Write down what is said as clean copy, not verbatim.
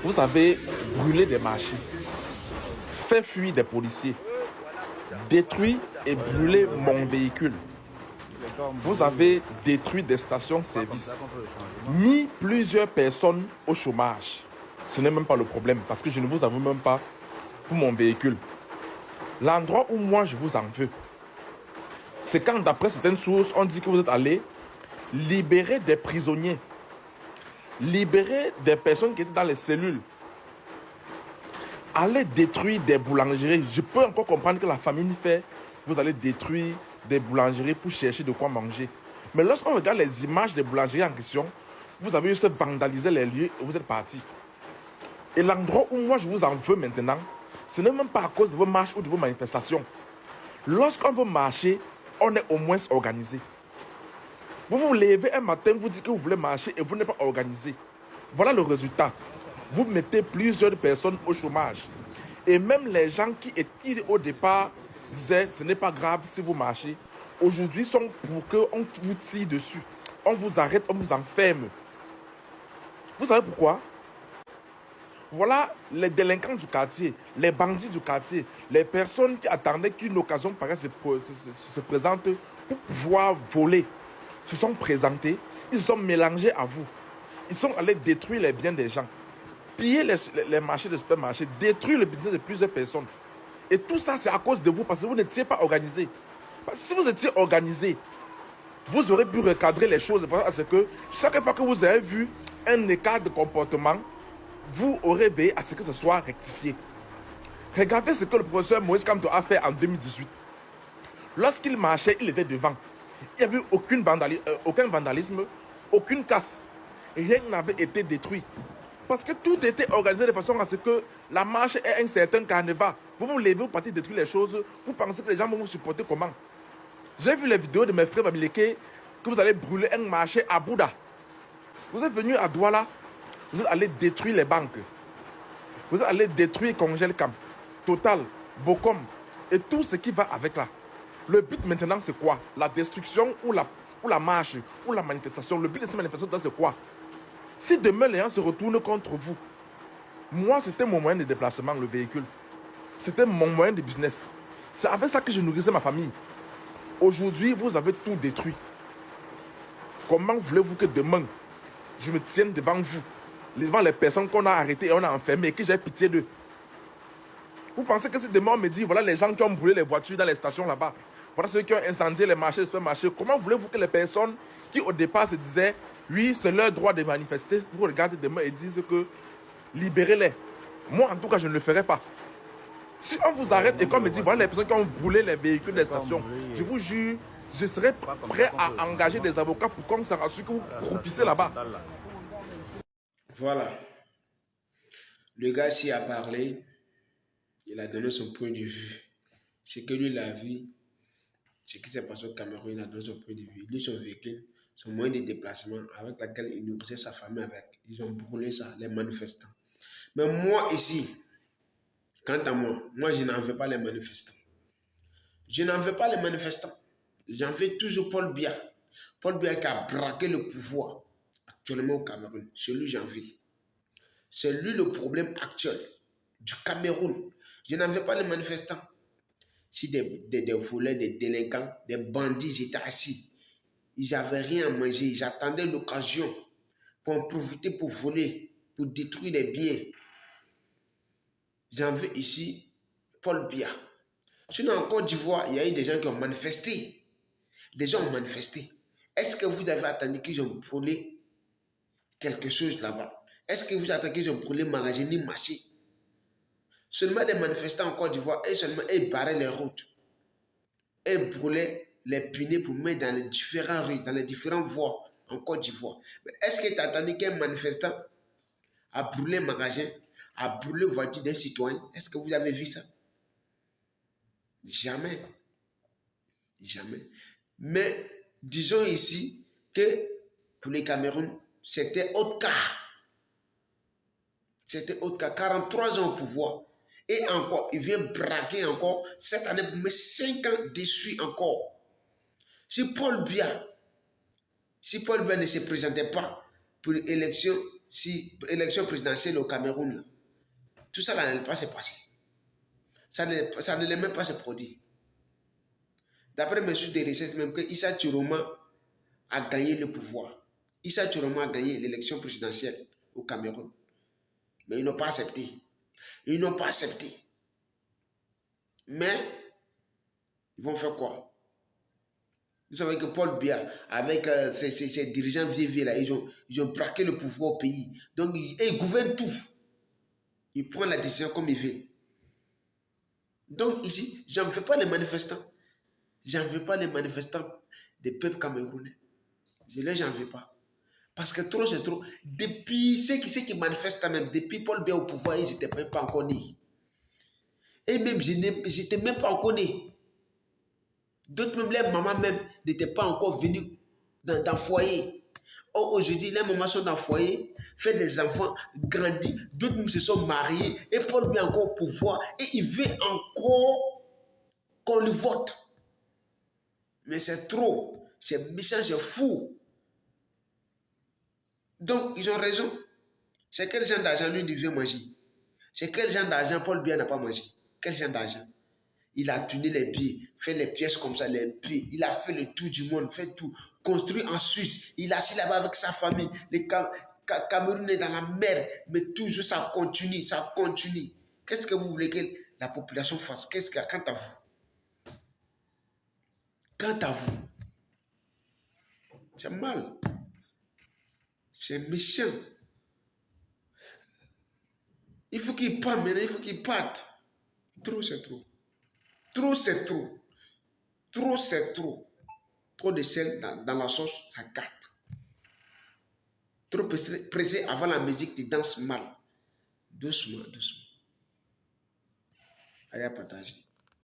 Vous avez brûlé des marchés, fait fuir des policiers, détruit et brûlé mon véhicule. Vous avez détruit des stations-service, mis plusieurs personnes au chômage. Ce n'est même pas le problème parce que je ne vous avoue même pas pour mon véhicule. L'endroit où moi je vous en veux, c'est quand d'après certaines sources, on dit que vous êtes allé libérer des prisonniers, libérer des personnes qui étaient dans les cellules, aller détruire des boulangeries. Je peux encore comprendre que la famine fait, vous allez détruire des boulangeries pour chercher de quoi manger. Mais lorsqu'on regarde les images des boulangeries en question, vous avez juste vandalisé les lieux et vous êtes parti. Et l'endroit où moi je vous en veux maintenant, ce n'est même pas à cause de vos marches ou de vos manifestations. Lorsqu'on veut marcher, on est au moins organisé. Vous vous levez un matin, vous dites que vous voulez marcher et vous n'êtes pas organisé. Voilà le résultat. Vous mettez plusieurs personnes au chômage. Et même les gens qui au départ disaient ce n'est pas grave si vous marchez, aujourd'hui sont pour qu'on vous tire dessus. On vous arrête, on vous enferme. Vous savez pourquoi? Voilà les délinquants du quartier, les bandits du quartier, les personnes qui attendaient qu'une occasion pareille se présente pour pouvoir voler, se sont présentés, ils se sont mélangés à vous. Ils sont allés détruire les biens des gens, piller les marchés de supermarchés, détruire le business de plusieurs personnes. Et tout ça, c'est à cause de vous, parce que vous n'étiez pas organisé. Parce que si vous étiez organisé, vous aurez pu recadrer les choses. Parce que chaque fois que vous avez vu un écart de comportement, vous aurez veillé à ce que ce soit rectifié. Regardez ce que le professeur Moïse Kamto a fait en 2018. Lorsqu'il marchait, il était devant. Il n'y avait aucun vandalisme, aucune casse. Rien n'avait été détruit. Parce que tout était organisé de façon à ce que la marche ait un certain carnaval. Vous vous levez, vous partez détruire les choses. Vous pensez que les gens vont vous supporter comment? J'ai vu les vidéos de mes frères Babileke que vous allez brûler un marché à Bouddha. Vous êtes venu à Douala, vous êtes allé détruire les banques. Vous êtes allé détruire Congelcam, Total, Bocom et tout ce qui va avec là. Le but maintenant c'est quoi? La destruction ou la marche ou la manifestation. Le but de cette manifestation c'est quoi? Si demain les gens se retournent contre vous, moi c'était mon moyen de déplacement, le véhicule. C'était mon moyen de business. C'est avec ça que je nourrissais ma famille. Aujourd'hui, vous avez tout détruit. Comment voulez-vous que demain, je me tienne devant vous, devant les personnes qu'on a arrêtées et on a enfermées et que j'ai pitié d'eux? Vous pensez que si demain on me dit, voilà les gens qui ont brûlé les voitures dans les stations là-bas, voilà ceux qui ont incendié les marchés, les supermarchés, comment voulez-vous que les personnes qui au départ se disaient, oui, c'est leur droit de manifester, vous regardez demain et disent que libérez-les? Moi, en tout cas, je ne le ferai pas. Si on vous arrête et qu'on me dit, voilà les personnes qui ont brûlé les véhicules des stations, je vous jure, je serai prêt à engager des avocats pour qu'on se rassure que vous croupissez là-bas. Voilà. Le gars ici a parlé, il a donné son point de vue. Ce que lui, il a vu, ce qui s'est passé au Cameroun, il a donné son point de vue. Lui, son véhicule, son moyen de déplacement avec lequel il nourrissait sa famille avec. Ils ont brûlé ça, les manifestants. Mais moi, ici, quant à moi, je n'en veux pas les manifestants. Je n'en veux pas les manifestants. J'en veux toujours Paul Biya. Paul Biya qui a braqué le pouvoir actuellement au Cameroun. C'est lui j'en veux. C'est lui le problème actuel du Cameroun. Je n'en veux pas les manifestants. Si des voleurs, des délinquants, des bandits étaient assis, ils n'avaient rien à manger, ils attendaient l'occasion pour en profiter pour voler, pour détruire les biens. J'en veux ici Paul Biya. Sinon, en Côte d'Ivoire, il y a eu des gens qui ont manifesté. Les gens ont manifesté. Est-ce que vous avez attendu qu'ils ont brûlé quelque chose là-bas? Est-ce que vous avez attendu qu'ils ont brûlé Maragini, marché? Seulement des manifestants en Côte d'Ivoire, ils barraient les routes. Ils brûlaient les pneus pour mettre dans les différents rues, dans les différentes voies en Côte d'Ivoire. Est-ce que tu as attendu qu'un manifestant a brûlé un magasin, a brûlé la voiture d'un citoyen? Est-ce que vous avez vu ça? Jamais. Jamais. Mais disons ici que pour les Cameroun, c'était autre cas. C'était autre cas. 43 ans au pouvoir. Et encore, il vient braquer encore cette année pour mettre 5 ans dessus encore. Si Paul Biya ne se présentait pas pour l'élection, si élection présidentielle au Cameroun, tout ça n'allait pas se passer. Ça n'allait même pas se produire. D'après mes sources de recherche, même que Issa Chiroma a gagné le pouvoir. Issa Chiroma a gagné l'élection présidentielle au Cameroun. Mais ils n'ont pas accepté. Ils n'ont pas accepté. Mais, ils vont faire quoi? Vous savez que Paul Biya, avec ses dirigeants vieux là, ils ont braqué le pouvoir au pays. Donc, ils gouvernent tout. Ils prennent la décision comme ils veulent. Donc, ici, je n'en veux pas les manifestants. Je n'en veux pas les manifestants des peuples camerounais. Je ne les en veux pas. Parce que trop, c'est trop. Depuis ceux qui manifestent même, depuis Paul Biya au pouvoir, ils n'étaient même pas encore nés. Et même, je n'étais même pas encore né. D'autres même, les mamans même n'étaient pas encore venues dans le foyer. Aujourd'hui, les mamans sont dans le foyer, font des enfants, grandissent. D'autres même se sont mariés. Et Paul Biya encore au pouvoir. Et il veut encore qu'on le vote. Mais c'est trop. C'est méchant, c'est fou. Donc, ils ont raison. C'est quel genre d'argent lui il veut manger? C'est quel genre d'argent Paul Biya n'a pas mangé? Quel genre d'argent? Il a tourné les pieds, fait les pièces comme ça, les pieds. Il a fait le tour du monde, fait tout. Construit en Suisse. Il est assis là-bas avec sa famille. Les Camerounais dans la mer. Mais toujours ça continue, ça continue. Qu'est-ce que vous voulez que la population fasse? Quant à vous? Quant à vous? C'est mal. C'est méchant. Il faut qu'il parte maintenant, il faut qu'il parte. Trop, c'est trop. Trop, c'est trop. Trop, c'est trop. Trop de sel dans la sauce, ça gâte. Trop pressé avant la musique, tu danses mal. Doucement, doucement. Allez à partager.